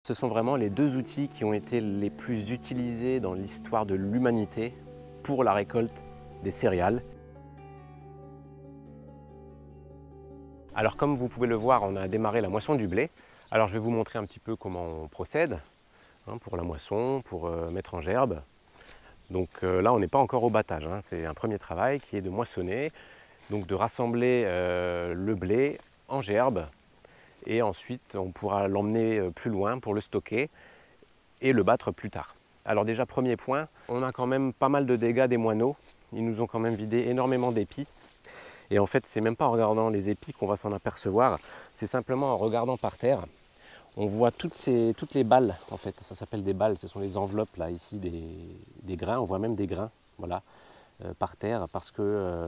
Ce sont vraiment les deux outils qui ont été les plus utilisés dans l'histoire de l'humanité pour la récolte des céréales. Alors comme vous pouvez le voir, on a démarré la moisson du blé. Alors je vais vous montrer un petit peu comment on procède pour la moisson, pour mettre en gerbe. Donc là on n'est pas encore au battage, c'est un premier travail qui est de moissonner, donc de rassembler le blé en gerbe et ensuite on pourra l'emmener plus loin pour le stocker et le battre plus tard. Alors déjà premier point, on a quand même pas mal de dégâts des moineaux, ils nous ont quand même vidé énormément d'épis. Et en fait, c'est même pas en regardant les épis qu'on va s'en apercevoir, c'est simplement en regardant par terre. On voit toutes les balles, en fait, ça s'appelle des balles, ce sont les enveloppes là, ici, des grains, on voit même des grains, voilà, par terre, parce que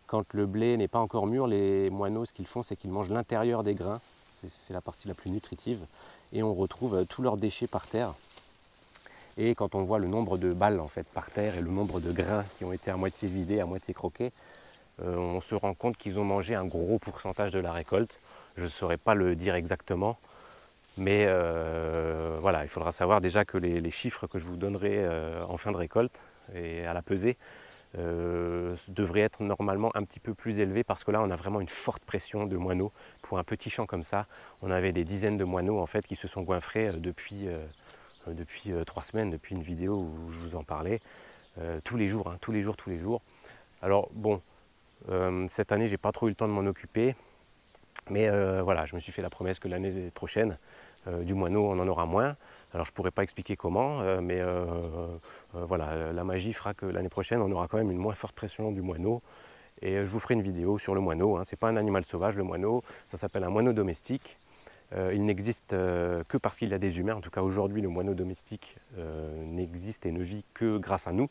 quand le blé n'est pas encore mûr, les moineaux, ce qu'ils font, c'est qu'ils mangent l'intérieur des grains, c'est la partie la plus nutritive, et on retrouve tous leurs déchets par terre. Et quand on voit le nombre de balles en fait par terre et le nombre de grains qui ont été à moitié vidés, à moitié croqués, on se rend compte qu'ils ont mangé un gros pourcentage de la récolte. Je ne saurais pas le dire exactement, mais voilà, il faudra savoir déjà que les chiffres que je vous donnerai en fin de récolte et à la pesée devraient être normalement un petit peu plus élevés parce que là on a vraiment une forte pression de moineaux. Pour un petit champ comme ça, on avait des dizaines de moineaux en fait qui se sont goinfrés depuis 3 semaines, depuis une vidéo où je vous en parlais, tous les jours, tous les jours, tous les jours. Alors bon, cette année, j'ai pas trop eu le temps de m'en occuper, mais voilà, je me suis fait la promesse que l'année prochaine, du moineau, on en aura moins. Alors je pourrais pas expliquer comment, mais voilà, la magie fera que l'année prochaine, on aura quand même une moins forte pression du moineau. Et je vous ferai une vidéo sur le moineau. C'est pas un animal sauvage, le moineau, ça s'appelle un moineau domestique. Il n'existe que parce qu'il y a des humains. En tout cas, aujourd'hui, le moineau domestique n'existe et ne vit que grâce à nous.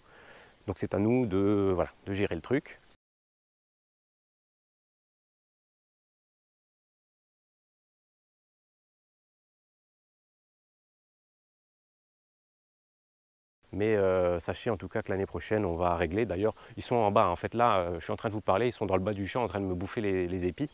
Donc c'est à nous de, voilà, de gérer le truc. Mais sachez en tout cas que l'année prochaine, on va régler. D'ailleurs, ils sont en bas. En fait, là, je suis en train de vous parler. Ils sont dans le bas du champ en train de me bouffer les épis.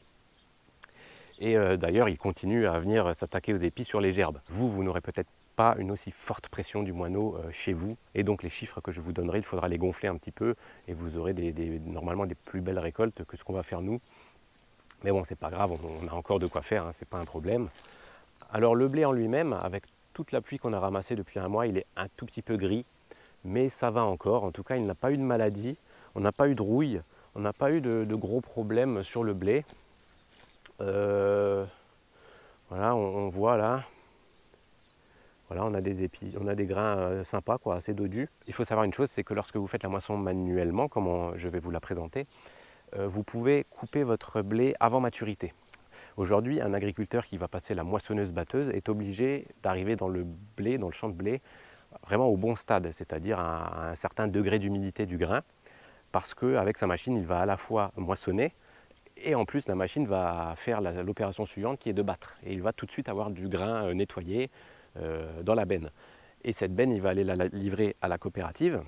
Et d'ailleurs, ils continuent à venir s'attaquer aux épis sur les gerbes. Vous n'aurez peut-être pas une aussi forte pression du moineau chez vous. Et donc, les chiffres que je vous donnerai, il faudra les gonfler un petit peu. Et vous aurez normalement des plus belles récoltes que ce qu'on va faire nous. Mais bon, c'est pas grave, on a encore de quoi faire, c'est pas un problème. Alors, le blé en lui-même, avec toute la pluie qu'on a ramassée depuis un mois, il est un tout petit peu gris. Mais ça va encore. En tout cas, il n'a pas eu de maladie, on n'a pas eu de rouille, on n'a pas eu de gros problèmes sur le blé. Voilà, on voit là, voilà, on a des épis, on a des grains sympas, quoi, assez dodus. Il faut savoir une chose, c'est que lorsque vous faites la moisson manuellement, comme je vais vous la présenter, vous pouvez couper votre blé avant maturité. Aujourd'hui, un agriculteur qui va passer la moissonneuse-batteuse est obligé d'arriver dans le blé, dans le champ de blé, vraiment au bon stade, c'est-à-dire à un certain degré d'humidité du grain, parce qu'avec sa machine, il va à la fois moissonner, et en plus la machine va faire l'opération suivante qui est de battre. Et il va tout de suite avoir du grain nettoyé dans la benne. Et cette benne, il va aller la livrer à la coopérative.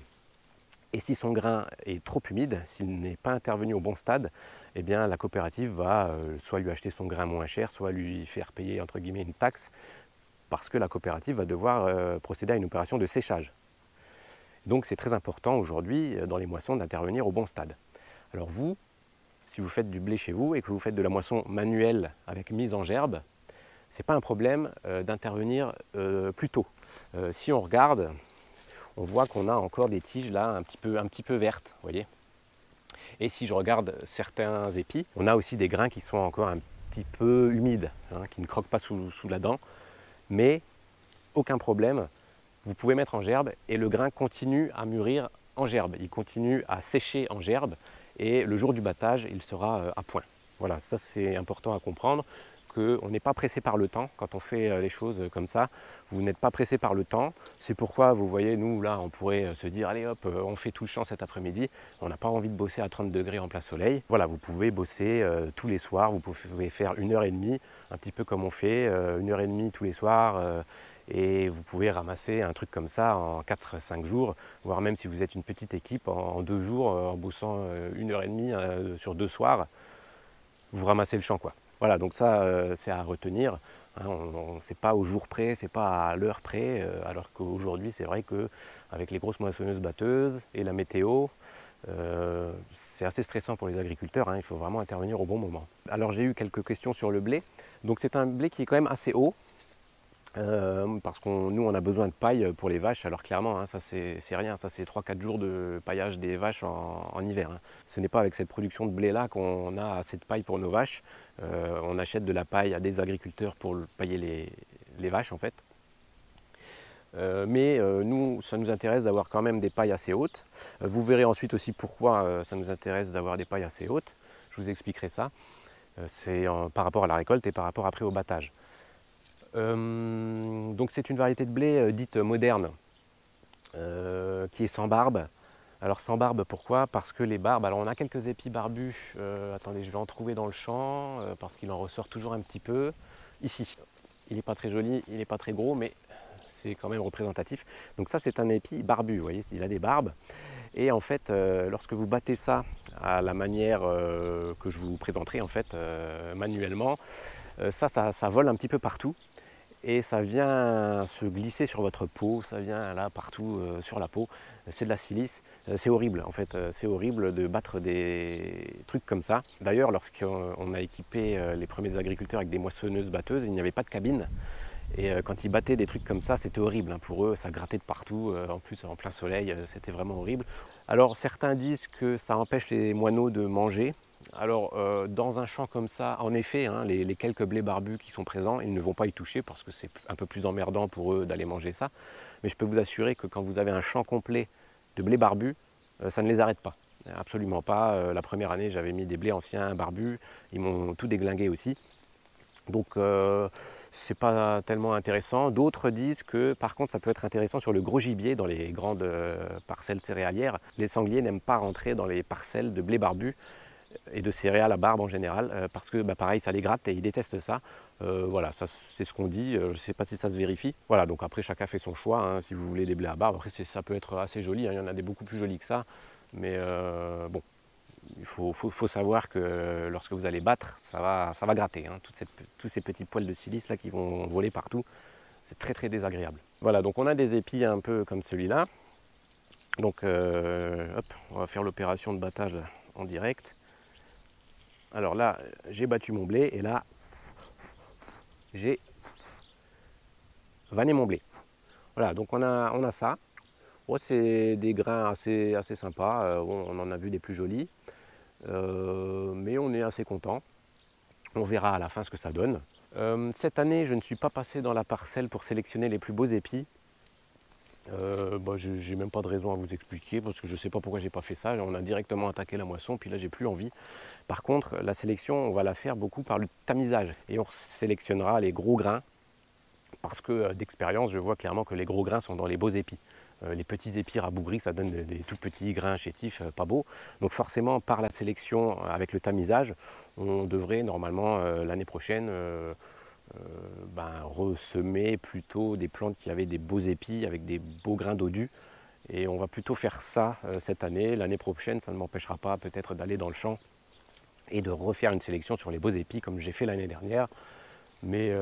Et si son grain est trop humide, s'il n'est pas intervenu au bon stade, eh bien la coopérative va soit lui acheter son grain moins cher, soit lui faire payer entre guillemets une taxe, parce que la coopérative va devoir procéder à une opération de séchage. Donc c'est très important aujourd'hui dans les moissons d'intervenir au bon stade. Alors vous, si vous faites du blé chez vous et que vous faites de la moisson manuelle avec mise en gerbe, ce n'est pas un problème d'intervenir plus tôt. Si on regarde, on voit qu'on a encore des tiges là un petit peu vertes, vous voyez. Et si je regarde certains épis, on a aussi des grains qui sont encore un petit peu humides, qui ne croquent pas sous la dent, mais aucun problème, vous pouvez mettre en gerbe et le grain continue à mûrir en gerbe, il continue à sécher en gerbe et le jour du battage, il sera à point. Voilà, ça c'est important à comprendre, qu'on n'est pas pressé par le temps quand on fait les choses comme ça. Vous n'êtes pas pressé par le temps, c'est pourquoi vous voyez, nous là, on pourrait se dire, allez hop, on fait tout le champ cet après-midi, on n'a pas envie de bosser à 30 degrés en plein soleil. Voilà, vous pouvez bosser tous les soirs, vous pouvez faire 1h30, un petit peu comme on fait, 1h30 tous les soirs, et vous pouvez ramasser un truc comme ça en 4-5 jours, voire même si vous êtes une petite équipe, en 2 jours, en bossant 1h30 sur 2 soirs, vous ramassez le champ, quoi. Voilà, donc ça c'est à retenir. Hein, c'est pas au jour près, c'est pas à l'heure près, alors qu'aujourd'hui c'est vrai qu'avec les grosses moissonneuses batteuses et la météo, c'est assez stressant pour les agriculteurs, hein, il faut vraiment intervenir au bon moment. Alors j'ai eu quelques questions sur le blé. Donc c'est un blé qui est quand même assez haut, parce que nous on a besoin de paille pour les vaches. Alors clairement, hein, ça c'est rien, ça c'est 3-4 jours de paillage des vaches en hiver. Hein. Ce n'est pas avec cette production de blé là qu'on a assez de paille pour nos vaches. On achète de la paille à des agriculteurs pour pailler les vaches en fait. Mais nous, ça nous intéresse d'avoir quand même des pailles assez hautes. Vous verrez ensuite aussi pourquoi ça nous intéresse d'avoir des pailles assez hautes. Je vous expliquerai ça. C'est par rapport à la récolte et par rapport après au battage. Donc c'est une variété de blé dite moderne, qui est sans barbe. Alors sans barbe, pourquoi? Parce que les barbes, alors on a quelques épis barbus, attendez, je vais en trouver dans le champ, parce qu'il en ressort toujours un petit peu. Ici, il n'est pas très joli, il n'est pas très gros, mais c'est quand même représentatif. Donc ça c'est un épi barbu, vous voyez, il a des barbes. Et en fait, lorsque vous battez ça à la manière que je vous présenterai en fait, manuellement, ça vole un petit peu partout. Et ça vient se glisser sur votre peau, ça vient là partout sur la peau, c'est de la silice, c'est horrible en fait, c'est horrible de battre des trucs comme ça. D'ailleurs, lorsqu'on a équipé les premiers agriculteurs avec des moissonneuses batteuses, il n'y avait pas de cabine, et quand ils battaient des trucs comme ça, c'était horrible hein, pour eux, ça grattait de partout, en plus en plein soleil, c'était vraiment horrible. Alors certains disent que ça empêche les moineaux de manger. Alors dans un champ comme ça, en effet, hein, les quelques blés barbus qui sont présents, ils ne vont pas y toucher parce que c'est un peu plus emmerdant pour eux d'aller manger ça. Mais je peux vous assurer que quand vous avez un champ complet de blés barbus, ça ne les arrête pas. Absolument pas. La première année, j'avais mis des blés anciens barbus, ils m'ont tout déglingué aussi. Donc c'est pas tellement intéressant. D'autres disent que par contre ça peut être intéressant sur le gros gibier dans les grandes parcelles céréalières. Les sangliers n'aiment pas rentrer dans les parcelles de blé barbu et de céréales à barbe en général, parce que bah, pareil ça les gratte et ils détestent ça. Voilà, ça c'est ce qu'on dit, je ne sais pas si ça se vérifie. Voilà, donc après chacun fait son choix, hein, si vous voulez des blés à barbe, après ça peut être assez joli, hein, il y en a des beaucoup plus jolis que ça, mais bon, il faut savoir que lorsque vous allez battre, ça va gratter, hein, tous ces petits poils de silice là qui vont voler partout, c'est très très désagréable. Voilà, donc on a des épis un peu comme celui-là, donc hop, on va faire l'opération de battage en direct. Alors là, j'ai battu mon blé et là, j'ai vanné mon blé. Voilà, donc on a ça. Oh, c'est des grains assez sympas. Bon, on en a vu des plus jolis, mais on est assez content. On verra à la fin ce que ça donne. Cette année, je ne suis pas passé dans la parcelle pour sélectionner les plus beaux épis. J'ai même pas de raison à vous expliquer parce que je ne sais pas pourquoi j'ai pas fait ça. On a directement attaqué la moisson, puis là j'ai plus envie. Par contre, la sélection, on va la faire beaucoup par le tamisage et on sélectionnera les gros grains parce que d'expérience, je vois clairement que les gros grains sont dans les beaux épis. Les petits épis rabougris, ça donne des tout petits grains chétifs, pas beaux. Donc forcément, par la sélection avec le tamisage, on devrait normalement l'année prochaine ressemer plutôt des plantes qui avaient des beaux épis avec des beaux grains dodus. Et on va plutôt faire ça cette année. L'année prochaine, ça ne m'empêchera pas peut-être d'aller dans le champ et de refaire une sélection sur les beaux épis comme j'ai fait l'année dernière. Mais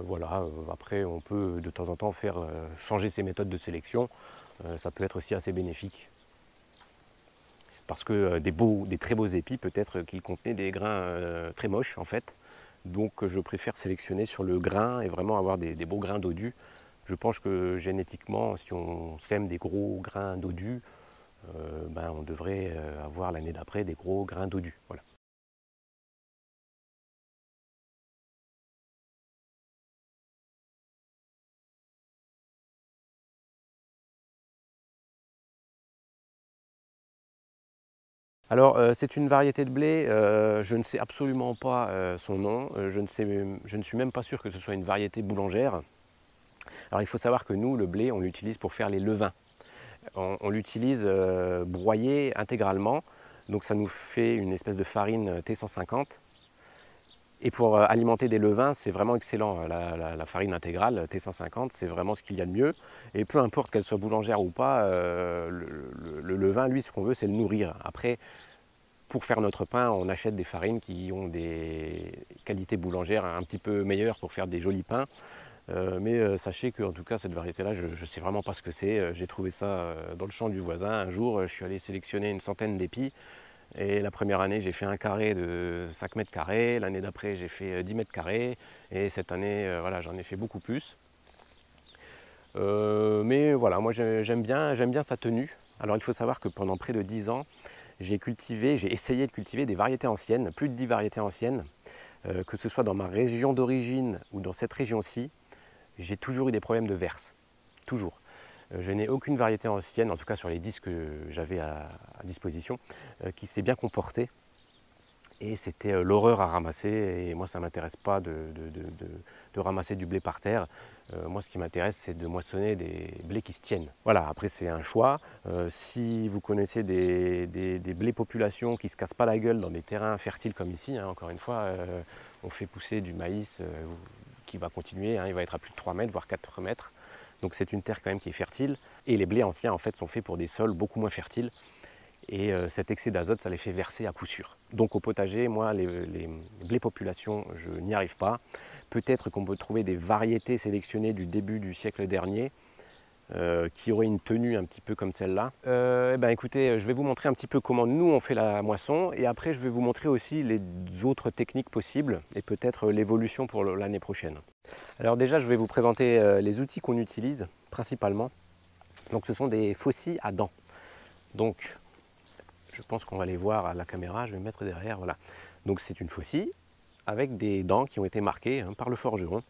voilà, après on peut de temps en temps faire changer ses méthodes de sélection. Ça peut être aussi assez bénéfique. Parce que des très beaux épis, peut-être qu'ils contenaient des grains très moches en fait. Donc je préfère sélectionner sur le grain et vraiment avoir des beaux grains dodus. Je pense que génétiquement, si on sème des gros grains dodus, on devrait avoir l'année d'après des gros grains dodus. Voilà. Alors c'est une variété de blé, je ne sais absolument pas son nom, je ne suis même pas sûr que ce soit une variété boulangère. Alors il faut savoir que nous, le blé, on l'utilise pour faire les levains. On l'utilise broyé intégralement, donc ça nous fait une espèce de farine T150. Et pour alimenter des levains, c'est vraiment excellent. La farine intégrale T150, c'est vraiment ce qu'il y a de mieux. Et peu importe qu'elle soit boulangère ou pas, le levain, lui, ce qu'on veut, c'est le nourrir. Après, pour faire notre pain, on achète des farines qui ont des qualités boulangères un petit peu meilleures pour faire des jolis pains. Mais sachez qu'en tout cas, cette variété-là, je ne sais vraiment pas ce que c'est. J'ai trouvé ça dans le champ du voisin. Un jour, je suis allé sélectionner une centaine d'épis. Et la première année, j'ai fait un carré de 5 mètres carrés. L'année d'après, j'ai fait 10 mètres carrés. Et cette année, voilà, j'en ai fait beaucoup plus. Mais voilà, moi j'aime bien sa tenue. Alors il faut savoir que pendant près de 10 ans, j'ai essayé de cultiver des variétés anciennes, plus de 10 variétés anciennes, que ce soit dans ma région d'origine ou dans cette région-ci, j'ai toujours eu des problèmes de verse, toujours. Je n'ai aucune variété ancienne, en tout cas sur les 10 que j'avais à disposition, qui s'est bien comportée. Et c'était l'horreur à ramasser, et moi ça ne m'intéresse pas de ramasser du blé par terre. Moi ce qui m'intéresse c'est de moissonner des blés qui se tiennent. Voilà, après c'est un choix. Si vous connaissez des blés populations qui ne se cassent pas la gueule dans des terrains fertiles comme ici, hein, encore une fois, on fait pousser du maïs qui va continuer, hein, il va être à plus de 3 mètres, voire 4 mètres. Donc c'est une terre quand même qui est fertile. Et les blés anciens en fait sont faits pour des sols beaucoup moins fertiles. Et cet excès d'azote, ça les fait verser à coup sûr. Donc au potager, moi, les blés populations, je n'y arrive pas. Peut-être qu'on peut trouver des variétés sélectionnées du début du siècle dernier qui auraient une tenue un petit peu comme celle-là. Écoutez, je vais vous montrer un petit peu comment nous on fait la moisson, et après je vais vous montrer aussi les autres techniques possibles et peut-être l'évolution pour l'année prochaine. Alors déjà, je vais vous présenter les outils qu'on utilise principalement. Donc ce sont des faucilles à dents. Donc je pense qu'on va les voir à la caméra, je vais me mettre derrière, voilà. Donc c'est une faucille avec des dents qui ont été marquées par le forgeron.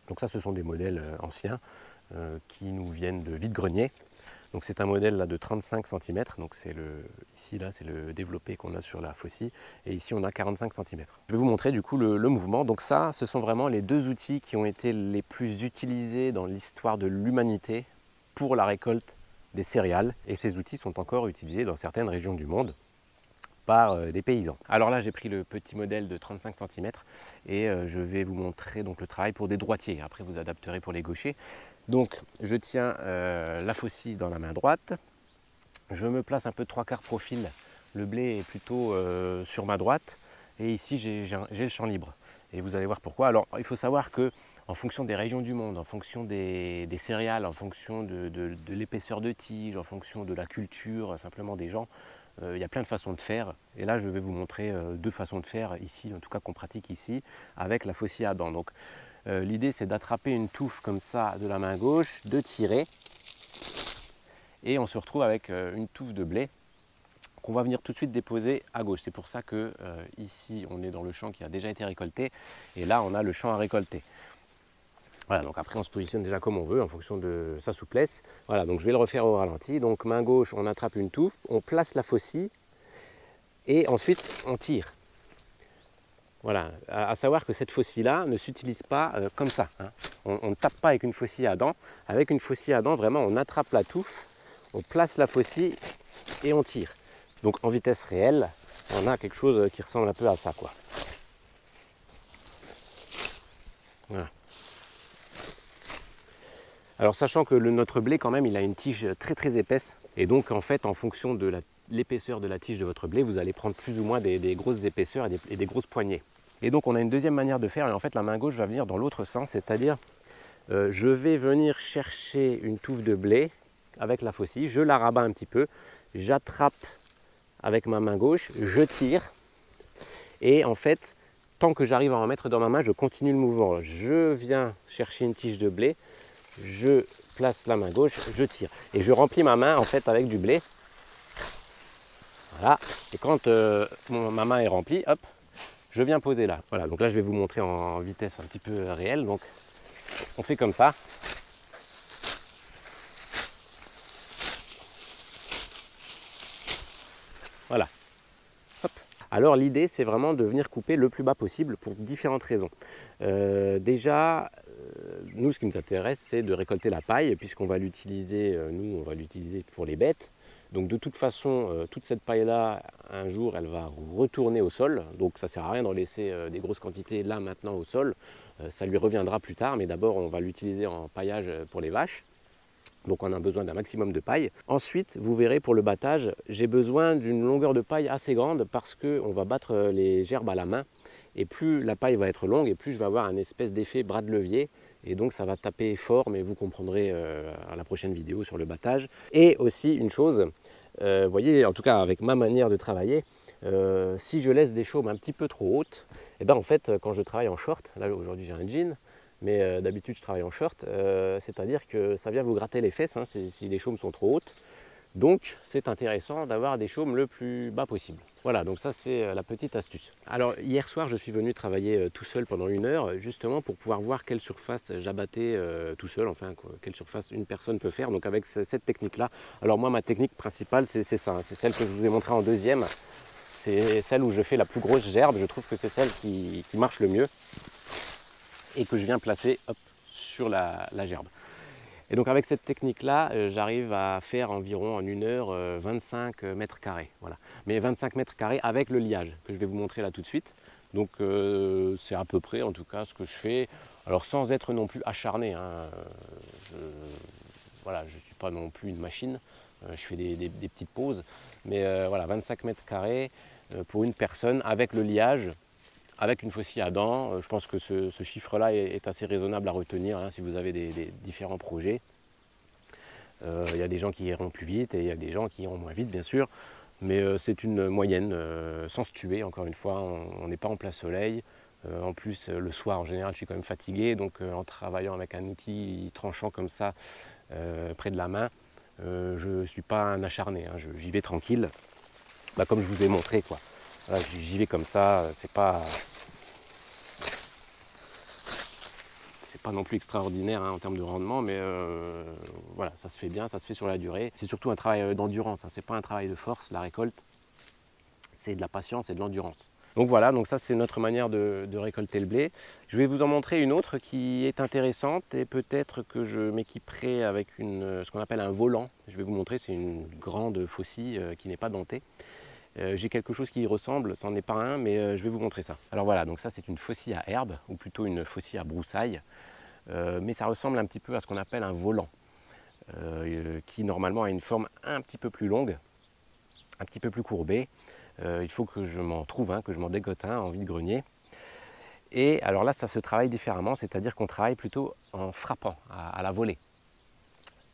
Donc ça, ce sont des modèles anciens qui nous viennent de vide-grenier. Donc c'est un modèle là de 35 cm, donc c'est ici là c'est le développé qu'on a sur la faucille, et ici on a 45 cm. Je vais vous montrer du coup le mouvement. Donc ça, ce sont vraiment les deux outils qui ont été les plus utilisés dans l'histoire de l'humanité pour la récolte des céréales, et ces outils sont encore utilisés dans certaines régions du monde par des paysans. Alors là, j'ai pris le petit modèle de 35 cm et je vais vous montrer donc le travail pour des droitiers. Après, vous adapterez pour les gauchers. Donc, je tiens la faucille dans la main droite. Je me place un peu de 3/4 profil. Le blé est plutôt sur ma droite. Et ici, j'ai le champ libre. Et vous allez voir pourquoi. Alors, il faut savoir que en fonction des régions du monde, en fonction des céréales, en fonction de l'épaisseur de tige, en fonction de la culture, simplement des gens, il y a plein de façons de faire. Et là, je vais vous montrer deux façons de faire ici, en tout cas qu'on pratique ici, avec la faucille à dents. Donc, l'idée, c'est d'attraper une touffe comme ça de la main gauche, de tirer, et on se retrouve avec une touffe de blé qu'on va venir tout de suite déposer à gauche. C'est pour ça que ici, on est dans le champ qui a déjà été récolté, et là, on a le champ à récolter. Voilà, donc après on se positionne déjà comme on veut en fonction de sa souplesse. Voilà, donc je vais le refaire au ralenti. Donc main gauche, on attrape une touffe, on place la faucille et ensuite on tire. Voilà, à savoir que cette faucille-là ne s'utilise pas comme ça, hein. On ne tape pas avec une faucille à dents. Avec une faucille à dents, vraiment, on attrape la touffe, on place la faucille et on tire. Donc en vitesse réelle, on a quelque chose qui ressemble un peu à ça, quoi. Voilà. Alors sachant que notre blé quand même il a une tige très très épaisse, et donc en fait en fonction de l'épaisseur de la tige de votre blé, vous allez prendre plus ou moins des grosses épaisseurs et des grosses poignées. Et donc on a une deuxième manière de faire, et en fait la main gauche va venir dans l'autre sens, c'est-à-dire je vais venir chercher une touffe de blé avec la faucille, je la rabats un petit peu, j'attrape avec ma main gauche, je tire, et en fait tant que j'arrive à en mettre dans ma main, je continue le mouvement. Je viens chercher une tige de blé, je place la main gauche, je tire. Et je remplis ma main en fait avec du blé. Voilà. Et quand ma main est remplie, hop, je viens poser là. Voilà, donc là je vais vous montrer en vitesse un petit peu réelle. Donc on fait comme ça. Voilà. Hop. Alors l'idée c'est vraiment de venir couper le plus bas possible pour différentes raisons. Déjà, nous ce qui nous intéresse c'est de récolter la paille, puisqu'on va l'utiliser, nous on va l'utiliser pour les bêtes. Donc de toute façon, toute cette paille là, un jour elle va retourner au sol. Donc ça ne sert à rien d'en laisser des grosses quantités là maintenant au sol. Ça lui reviendra plus tard, mais d'abord on va l'utiliser en paillage pour les vaches. Donc on a besoin d'un maximum de paille. Ensuite, vous verrez pour le battage, j'ai besoin d'une longueur de paille assez grande parce qu'on va battre les gerbes à la main. Et plus la paille va être longue et plus je vais avoir un espèce d'effet bras de levier. Et donc ça va taper fort, mais vous comprendrez à la prochaine vidéo sur le battage. Et aussi une chose, vous voyez, en tout cas avec ma manière de travailler, si je laisse des chaumes un petit peu trop hautes, et ben en fait quand je travaille en short, là aujourd'hui j'ai un jean, mais d'habitude je travaille en short, c'est-à-dire que ça vient vous gratter les fesses hein, si les chaumes sont trop hautes. Donc c'est intéressant d'avoir des chaumes le plus bas possible. Voilà, donc ça c'est la petite astuce. Alors hier soir je suis venu travailler tout seul pendant 1 heure, justement pour pouvoir voir quelle surface j'abattais tout seul, enfin quelle surface une personne peut faire, donc avec cette technique-là. Alors moi ma technique principale c'est ça, hein, c'est celle que je vous ai montrée en deuxième. C'est celle où je fais la plus grosse gerbe, je trouve que c'est celle qui marche le mieux et que je viens placer hop, sur la gerbe. Et donc avec cette technique-là, j'arrive à faire environ en 1 heure 25 mètres carrés. Voilà. Mais 25 mètres carrés avec le liage, que je vais vous montrer là tout de suite. Donc c'est à peu près en tout cas ce que je fais. Alors sans être non plus acharné, hein. Voilà, je ne suis pas non plus une machine, je fais des petites pauses. Mais voilà, 25 mètres carrés pour une personne avec le liage. Avec une faucille à dents, je pense que ce chiffre-là est assez raisonnable à retenir hein, si vous avez des différents projets. Il y a des gens qui iront plus vite et il y a des gens qui iront moins vite, bien sûr. Mais c'est une moyenne, sans se tuer, encore une fois, on n'est pas en plein soleil. En plus, le soir, en général, je suis quand même fatigué. Donc, en travaillant avec un outil tranchant comme ça, près de la main, je ne suis pas un acharné. Hein, j'y vais tranquille, bah, comme je vous ai montré, quoi. Voilà, j'y vais comme ça, c'est pas non plus extraordinaire hein, en termes de rendement, mais voilà, ça se fait bien, ça se fait sur la durée. C'est surtout un travail d'endurance, hein, c'est pas un travail de force, la récolte, c'est de la patience et de l'endurance. Donc voilà, donc ça c'est notre manière de récolter le blé. Je vais vous en montrer une autre qui est intéressante et peut-être que je m'équiperai avec ce qu'on appelle un volant. Je vais vous montrer, c'est une grande faucille qui n'est pas dentée. J'ai quelque chose qui y ressemble, c'en est pas un, mais je vais vous montrer ça. Alors voilà, donc ça c'est une faucille à herbe, ou plutôt une faucille à broussailles, mais ça ressemble un petit peu à ce qu'on appelle un volant, qui normalement a une forme un petit peu plus longue, un petit peu plus courbée. Il faut que je m'en trouve un, que je m'en dégote un en vide-grenier. Et alors là, ça se travaille différemment, c'est-à-dire qu'on travaille plutôt en frappant, à la volée.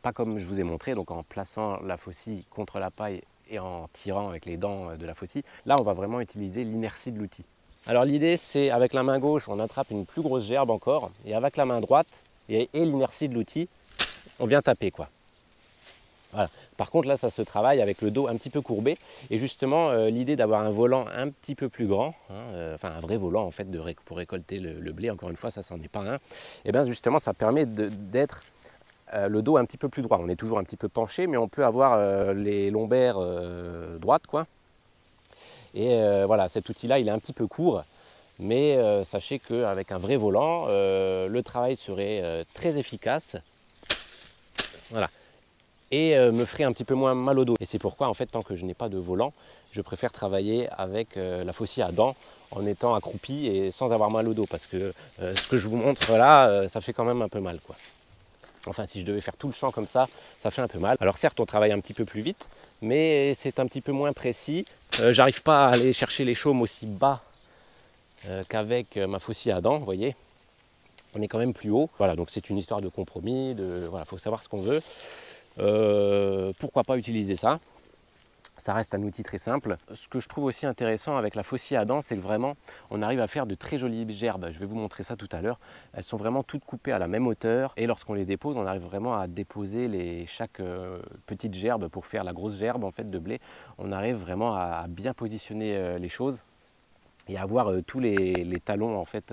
Pas comme je vous ai montré, donc en plaçant la faucille contre la paille et en tirant avec les dents de la faucille. Là, on va vraiment utiliser l'inertie de l'outil. Alors l'idée, c'est avec la main gauche, on attrape une plus grosse gerbe encore, et avec la main droite et l'inertie de l'outil, on vient taper, quoi. Voilà. Par contre, là, ça se travaille avec le dos un petit peu courbé. Et justement, l'idée d'avoir un volant un petit peu plus grand, hein, enfin un vrai volant en fait pour récolter le blé, encore une fois, ça, c'en est pas un, et bien justement, ça permet d'être le dos un petit peu plus droit. On est toujours un petit peu penché, mais on peut avoir les lombaires droites, quoi. Et voilà, cet outil-là, il est un petit peu court, mais sachez qu'avec un vrai volant, le travail serait très efficace. Voilà. Et me ferait un petit peu moins mal au dos. Et c'est pourquoi, en fait, tant que je n'ai pas de volant, je préfère travailler avec la faucille à dents en étant accroupi et sans avoir mal au dos. Parce que ce que je vous montre là, ça fait quand même un peu mal, quoi. Enfin, si je devais faire tout le champ comme ça fait un peu mal. Alors certes, on travaille un petit peu plus vite, mais c'est un petit peu moins précis. J'arrive pas à aller chercher les chaumes aussi bas qu'avec ma faucille à dents, vous voyez. On est quand même plus haut. Voilà, donc c'est une histoire de compromis, voilà, faut savoir ce qu'on veut. Pourquoi pas utiliser ça? Ça reste un outil très simple. Ce que je trouve aussi intéressant avec la faucille à dents, c'est que vraiment, on arrive à faire de très jolies gerbes. Je vais vous montrer ça tout à l'heure. Elles sont vraiment toutes coupées à la même hauteur. Et lorsqu'on les dépose, on arrive vraiment à déposer chaque petite gerbe pour faire la grosse gerbe en fait, de blé. On arrive vraiment à bien positionner les choses et à avoir tous les talons en fait,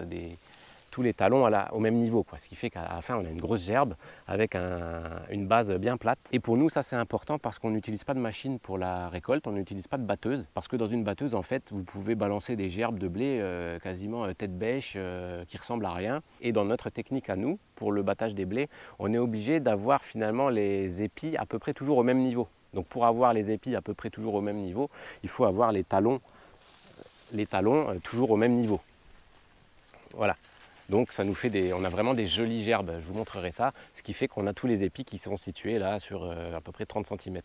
tous les talons au même niveau, quoi. Ce qui fait qu'à la fin on a une grosse gerbe avec une base bien plate. Et pour nous ça c'est important parce qu'on n'utilise pas de machine pour la récolte, on n'utilise pas de batteuse, parce que dans une batteuse en fait vous pouvez balancer des gerbes de blé quasiment tête bêche qui ressemblent à rien. Et dans notre technique à nous, pour le battage des blés, on est obligé d'avoir finalement les épis à peu près toujours au même niveau. Donc pour avoir les épis à peu près toujours au même niveau, il faut avoir les talons toujours au même niveau. Voilà. Donc ça nous fait on a vraiment des jolies gerbes, je vous montrerai ça, ce qui fait qu'on a tous les épis qui sont situés là sur à peu près 30 cm.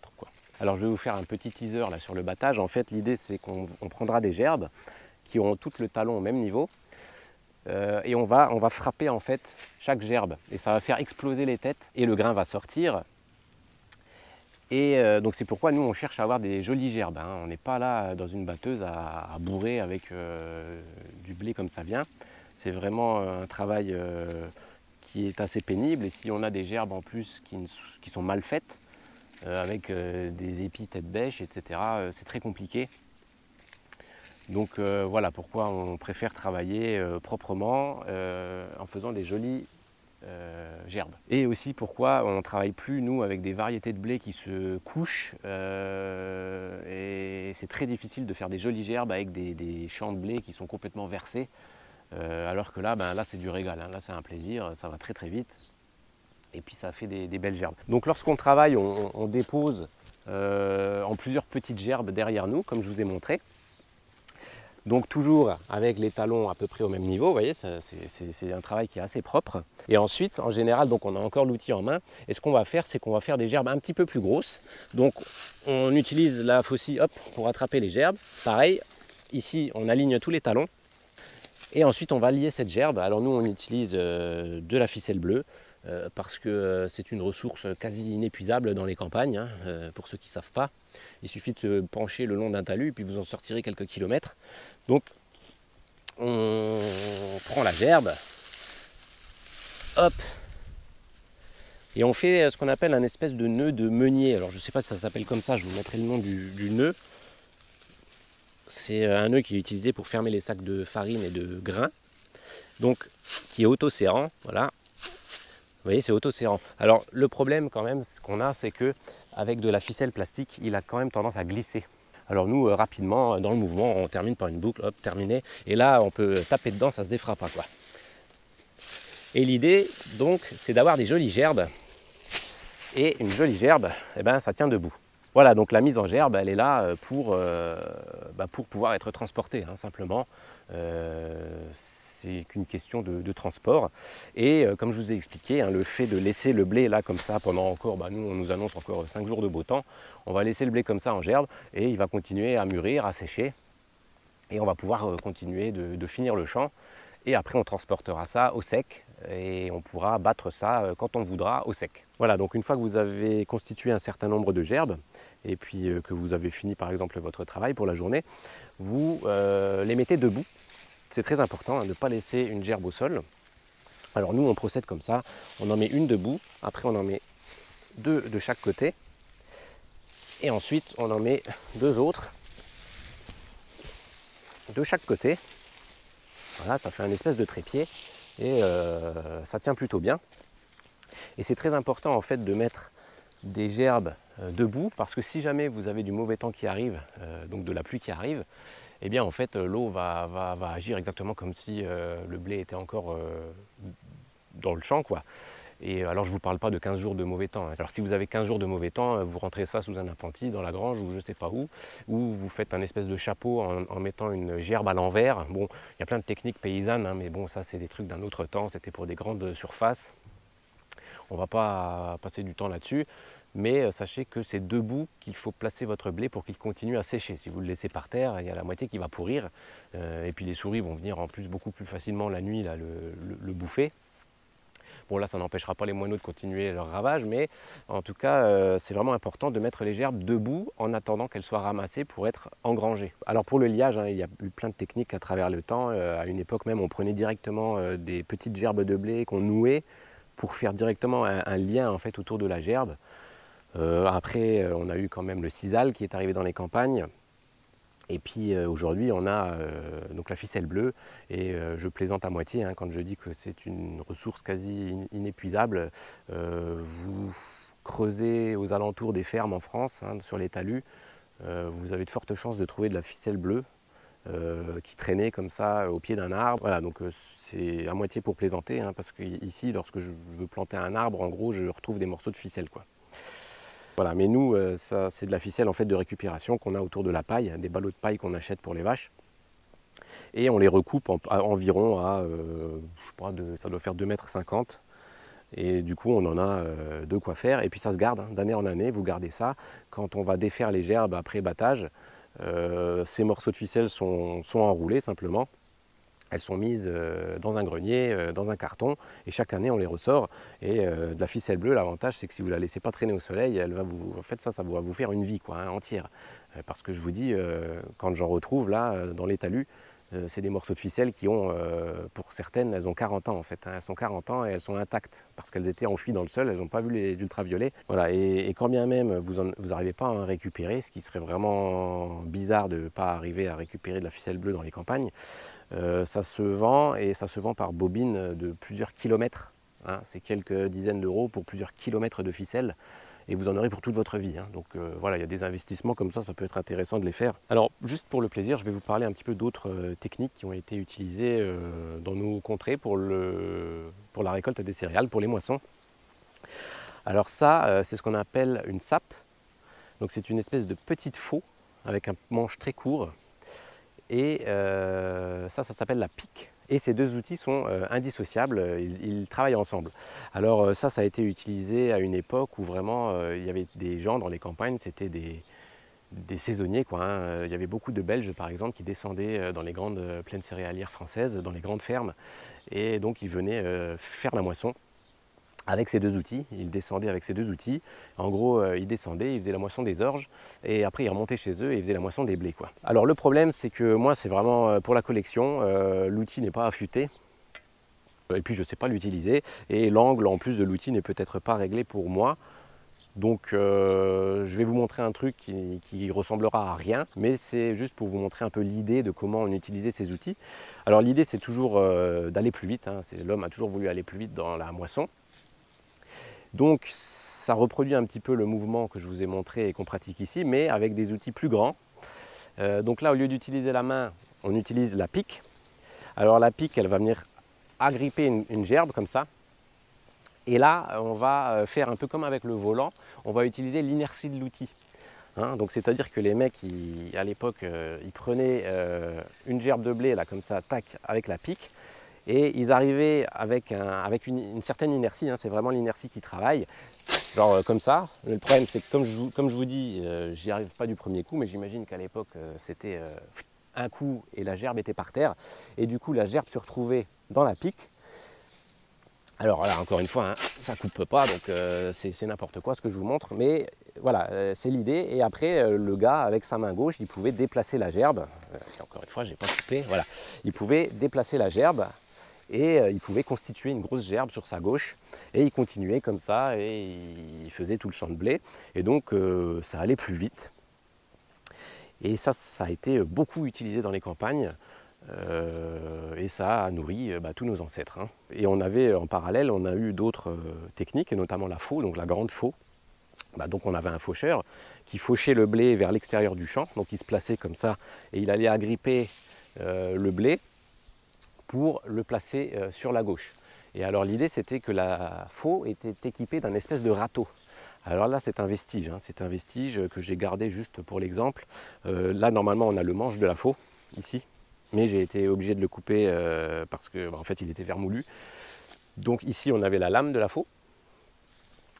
Alors je vais vous faire un petit teaser là sur le battage. En fait l'idée c'est qu'on prendra des gerbes qui auront tout le talon au même niveau et on va frapper en fait chaque gerbe et ça va faire exploser les têtes et le grain va sortir. Et donc c'est pourquoi nous on cherche à avoir des jolies gerbes, hein. On n'est pas là dans une batteuse à bourrer avec du blé comme ça vient. C'est vraiment un travail qui est assez pénible et si on a des gerbes en plus qui sont mal faites, avec des épis tête bêche, etc., c'est très compliqué. Donc voilà pourquoi on préfère travailler proprement en faisant des jolies gerbes. Et aussi pourquoi on ne travaille plus nous avec des variétés de blé qui se couchent et c'est très difficile de faire des jolies gerbes avec des champs de blé qui sont complètement versés. Alors que là, là c'est du régal, hein. Là c'est un plaisir, ça va très très vite et puis ça fait des belles gerbes. Donc lorsqu'on travaille, on dépose en plusieurs petites gerbes derrière nous, comme je vous ai montré. Donc toujours avec les talons à peu près au même niveau, vous voyez, c'est un travail qui est assez propre. Et ensuite, en général, donc on a encore l'outil en main, et ce qu'on va faire, c'est qu'on va faire des gerbes un petit peu plus grosses. Donc on utilise la faucille pour attraper les gerbes. Pareil, ici on aligne tous les talons. Et ensuite on va lier cette gerbe. Alors nous on utilise de la ficelle bleue parce que c'est une ressource quasi inépuisable dans les campagnes, hein, pour ceux qui ne savent pas. Il suffit de se pencher le long d'un talus et puis vous en sortirez quelques kilomètres. Donc on prend la gerbe, hop, et on fait ce qu'on appelle un espèce de nœud de meunier. Alors je ne sais pas si ça s'appelle comme ça, je vous mettrai le nom du nœud. C'est un nœud qui est utilisé pour fermer les sacs de farine et de grains, donc qui est auto-serrant, voilà. Vous voyez, c'est auto-serrant. Alors le problème quand même qu'on a, c'est que avec de la ficelle plastique, il a quand même tendance à glisser. Alors nous, rapidement, dans le mouvement, on termine par une boucle, hop, terminé. Et là, on peut taper dedans, ça ne se défera pas, quoi. Et l'idée, donc, c'est d'avoir des jolies gerbes. Et une jolie gerbe, eh ben, ça tient debout. Voilà, donc la mise en gerbe, elle est là pour pouvoir être transportée, hein, simplement. C'est qu'une question de transport. Et comme je vous ai expliqué, hein, le fait de laisser le blé là comme ça pendant encore, nous on nous annonce encore 5 jours de beau temps, on va laisser le blé comme ça en gerbe et il va continuer à mûrir, à sécher. Et on va pouvoir continuer de finir le champ. Et après on transportera ça au sec et on pourra battre ça quand on voudra au sec. Voilà, donc une fois que vous avez constitué un certain nombre de gerbes et puis que vous avez fini par exemple votre travail pour la journée, vous les mettez debout. C'est très important, hein, de ne pas laisser une gerbe au sol. Alors nous on procède comme ça, on en met une debout, après on en met deux de chaque côté et ensuite on en met deux autres de chaque côté. Voilà, ça fait un espèce de trépied et ça tient plutôt bien. Et c'est très important en fait de mettre des gerbes debout parce que si jamais vous avez du mauvais temps qui arrive, donc de la pluie qui arrive, eh bien en fait l'eau va agir exactement comme si le blé était encore dans le champ, quoi. Et alors je ne vous parle pas de 15 jours de mauvais temps. Alors si vous avez 15 jours de mauvais temps, vous rentrez ça sous un appentis dans la grange ou je ne sais pas où, ou vous faites un espèce de chapeau en mettant une gerbe à l'envers. Bon, il y a plein de techniques paysannes, hein, mais bon, ça c'est des trucs d'un autre temps, c'était pour des grandes surfaces. On ne va pas passer du temps là-dessus, mais sachez que c'est debout qu'il faut placer votre blé pour qu'il continue à sécher. Si vous le laissez par terre, il y a la moitié qui va pourrir, et puis les souris vont venir en plus beaucoup plus facilement la nuit là, le bouffer. Bon là ça n'empêchera pas les moineaux de continuer leur ravage, mais en tout cas c'est vraiment important de mettre les gerbes debout en attendant qu'elles soient ramassées pour être engrangées. Alors pour le liage, hein, il y a eu plein de techniques à travers le temps. À une époque même on prenait directement des petites gerbes de blé qu'on nouait pour faire directement un lien en fait autour de la gerbe. Après on a eu quand même le sisal qui est arrivé dans les campagnes. Et puis aujourd'hui on a donc la ficelle bleue et je plaisante à moitié hein, quand je dis que c'est une ressource quasi inépuisable. Vous creusez aux alentours des fermes en France, hein, sur les talus, vous avez de fortes chances de trouver de la ficelle bleue qui traînait comme ça au pied d'un arbre. Voilà, donc c'est à moitié pour plaisanter, hein, parce qu'ici lorsque je veux planter un arbre, en gros je retrouve des morceaux de ficelle, quoi. Voilà, mais nous, ça, c'est de la ficelle en fait de récupération qu'on a autour de la paille, des ballots de paille qu'on achète pour les vaches. et on les recoupe environ à, je sais pas, ça doit faire 2,50 m. Et du coup, on en a de quoi faire. Et puis ça se garde, hein, d'année en année, vous gardez ça. Quand on va défaire les gerbes après battage, ces morceaux de ficelle sont enroulés simplement. Elles sont mises dans un grenier, dans un carton, et chaque année on les ressort. Et de la ficelle bleue, l'avantage c'est que si vous ne la laissez pas traîner au soleil, elle va vous, en fait ça va vous faire une vie, quoi, hein, entière. Parce que je vous dis, quand j'en retrouve là, dans les talus, c'est des morceaux de ficelle qui ont, pour certaines, elles ont 40 ans en fait, hein. Elles sont 40 ans et elles sont intactes, parce qu'elles étaient enfouies dans le sol, elles n'ont pas vu les ultraviolets. Voilà, et quand bien même vous n'arrivez pas à en récupérer, ce qui serait vraiment bizarre de ne pas arriver à récupérer de la ficelle bleue dans les campagnes, ça se vend, et ça se vend par bobine de plusieurs kilomètres, hein. C'est quelques dizaines d'euros pour plusieurs kilomètres de ficelle, et vous en aurez pour toute votre vie, hein. Donc voilà, il y a des investissements comme ça peut être intéressant de les faire. Alors juste pour le plaisir, je vais vous parler un petit peu d'autres techniques qui ont été utilisées dans nos contrées pour la récolte des céréales, pour les moissons. Alors ça, c'est ce qu'on appelle une sape. Donc c'est une espèce de petite faux avec un manche très court. Et ça s'appelle la pique. Et ces deux outils sont indissociables, ils travaillent ensemble. Alors ça a été utilisé à une époque où vraiment il y avait des gens dans les campagnes, c'était des saisonniers, quoi, hein. Il y avait beaucoup de Belges par exemple qui descendaient dans les grandes plaines céréalières françaises, dans les grandes fermes, et donc ils venaient faire la moisson avec ces deux outils. Ils descendaient avec ces deux outils. En gros, ils descendaient, ils faisaient la moisson des orges, et après ils remontaient chez eux et ils faisaient la moisson des blés, quoi. Alors le problème, c'est que moi, c'est vraiment pour la collection, l'outil n'est pas affûté, et puis je ne sais pas l'utiliser, et l'angle en plus de l'outil n'est peut-être pas réglé pour moi. Donc je vais vous montrer un truc qui ressemblera à rien, mais c'est juste pour vous montrer un peu l'idée de comment on utilisait ces outils. Alors l'idée, c'est toujours d'aller plus vite, hein. L'homme a toujours voulu aller plus vite dans la moisson. Donc ça reproduit un petit peu le mouvement que je vous ai montré et qu'on pratique ici, mais avec des outils plus grands. Donc là, au lieu d'utiliser la main, on utilise la pique. Alors la pique, elle va venir agripper une gerbe comme ça. Et là, on va faire un peu comme avec le volant, on va utiliser l'inertie de l'outil. Hein, donc c'est-à-dire que les mecs, à l'époque, ils prenaient une gerbe de blé, là, comme ça, tac, avec la pique. Et ils arrivaient avec une certaine inertie, hein, c'est vraiment l'inertie qui travaille, genre comme ça. Le problème, c'est que comme je vous dis, j'y arrive pas du premier coup, mais j'imagine qu'à l'époque, c'était un coup et la gerbe était par terre. Et du coup, la gerbe se retrouvait dans la pique. Alors là, encore une fois, hein, ça ne coupe pas, donc c'est n'importe quoi ce que je vous montre, mais voilà, c'est l'idée. Et après, le gars, avec sa main gauche, il pouvait déplacer la gerbe. Encore une fois, je n'ai pas coupé, voilà. Il pouvait déplacer la gerbe, et il pouvait constituer une grosse gerbe sur sa gauche, et il continuait comme ça, et il faisait tout le champ de blé, et donc ça allait plus vite. Et ça a été beaucoup utilisé dans les campagnes, et ça a nourri tous nos ancêtres, hein. Et on avait en parallèle, on a eu d'autres techniques, et notamment la faux, donc la grande faux. Donc on avait un faucheur qui fauchait le blé vers l'extérieur du champ, donc il se plaçait comme ça, et il allait agripper le blé pour le placer sur la gauche. Et alors l'idée, c'était que la faux était équipée d'un espèce de râteau. Alors là, c'est un vestige, hein, c'est un vestige que j'ai gardé juste pour l'exemple. Là, normalement, on a le manche de la faux, ici, mais j'ai été obligé de le couper parce que, en fait, il était vermoulu. Donc ici, on avait la lame de la faux.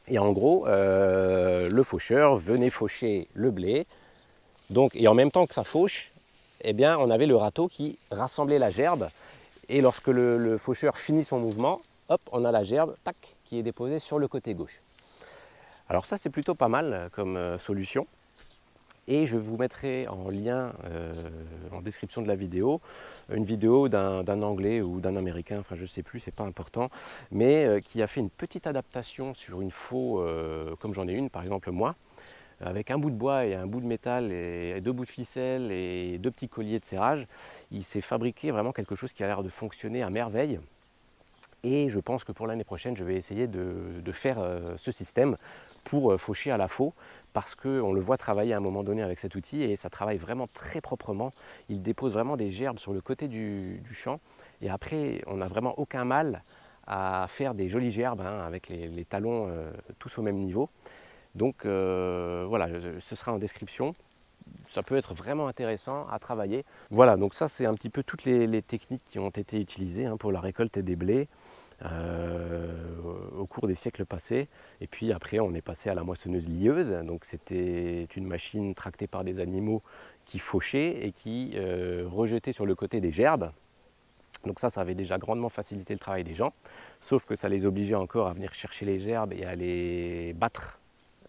Et en gros, le faucheur venait faucher le blé. Donc, et en même temps que ça fauche, eh bien, on avait le râteau qui rassemblait la gerbe. Et lorsque le faucheur finit son mouvement, hop, on a la gerbe, tac, qui est déposée sur le côté gauche. Alors ça, c'est plutôt pas mal comme solution. Et je vous mettrai en lien, en description de la vidéo, une vidéo d'un Anglais ou d'un Américain, enfin je ne sais plus, c'est pas important, mais qui a fait une petite adaptation sur une faux, comme j'en ai une, par exemple moi, avec un bout de bois et un bout de métal et deux bouts de ficelle et deux petits colliers de serrage. Il s'est fabriqué vraiment quelque chose qui a l'air de fonctionner à merveille. Et je pense que pour l'année prochaine, je vais essayer de faire ce système pour faucher à la faux, parce qu'on le voit travailler à un moment donné avec cet outil, et ça travaille vraiment très proprement. Il dépose vraiment des gerbes sur le côté du champ, et après, on n'a vraiment aucun mal à faire des jolies gerbes, hein, avec les talons tous au même niveau. Donc voilà, ce sera en description. ça peut être vraiment intéressant à travailler. Voilà, donc ça c'est un petit peu toutes les techniques qui ont été utilisées pour la récolte des blés au cours des siècles passés. Et puis après on est passé à la moissonneuse lieuse, donc c'était une machine tractée par des animaux qui fauchaient et qui rejetaient sur le côté des gerbes. Donc ça avait déjà grandement facilité le travail des gens, sauf que ça les obligeait encore à venir chercher les gerbes et à les battre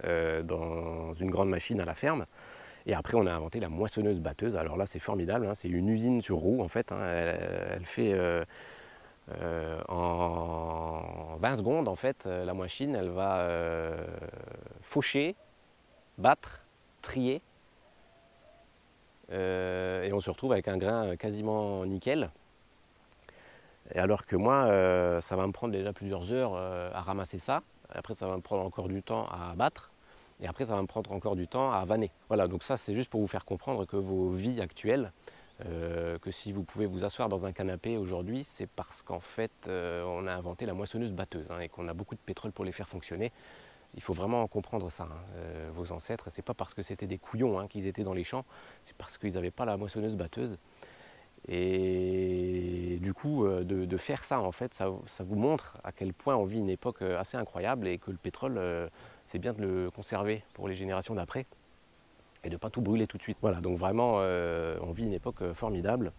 dans une grande machine à la ferme. Et après, on a inventé la moissonneuse batteuse. Alors là, c'est formidable, c'est une usine sur roue en fait. Elle fait en 20 secondes, en fait, la machine, elle va faucher, battre, trier. Et on se retrouve avec un grain quasiment nickel. Et alors que moi, ça va me prendre déjà plusieurs heures à ramasser ça. Après, ça va me prendre encore du temps à battre. Et après, ça va me prendre encore du temps à vanner. Voilà, donc ça, c'est juste pour vous faire comprendre que vos vies actuelles, que si vous pouvez vous asseoir dans un canapé aujourd'hui, c'est parce qu'en fait, on a inventé la moissonneuse batteuse et qu'on a beaucoup de pétrole pour les faire fonctionner. Il faut vraiment comprendre ça. Vos ancêtres, c'est pas parce que c'était des couillons qu'ils étaient dans les champs, c'est parce qu'ils n'avaient pas la moissonneuse batteuse. Et du coup, de faire ça, en fait, ça vous montre à quel point on vit une époque assez incroyable et que le pétrole, c'est bien de le conserver pour les générations d'après et de ne pas tout brûler tout de suite. Voilà, donc vraiment, on vit une époque formidable.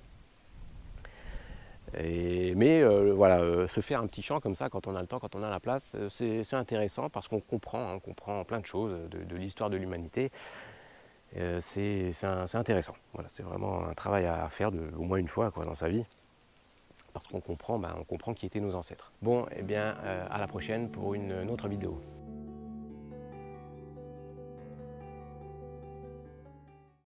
Mais voilà, se faire un petit champ comme ça, quand on a le temps, quand on a la place, c'est intéressant parce qu'on comprend, on comprend plein de choses de l'histoire de l'humanité. C'est intéressant. Voilà, c'est vraiment un travail à faire au moins une fois dans sa vie. Parce qu'on comprend, on comprend qui étaient nos ancêtres. Bon, eh bien, à la prochaine pour une autre vidéo.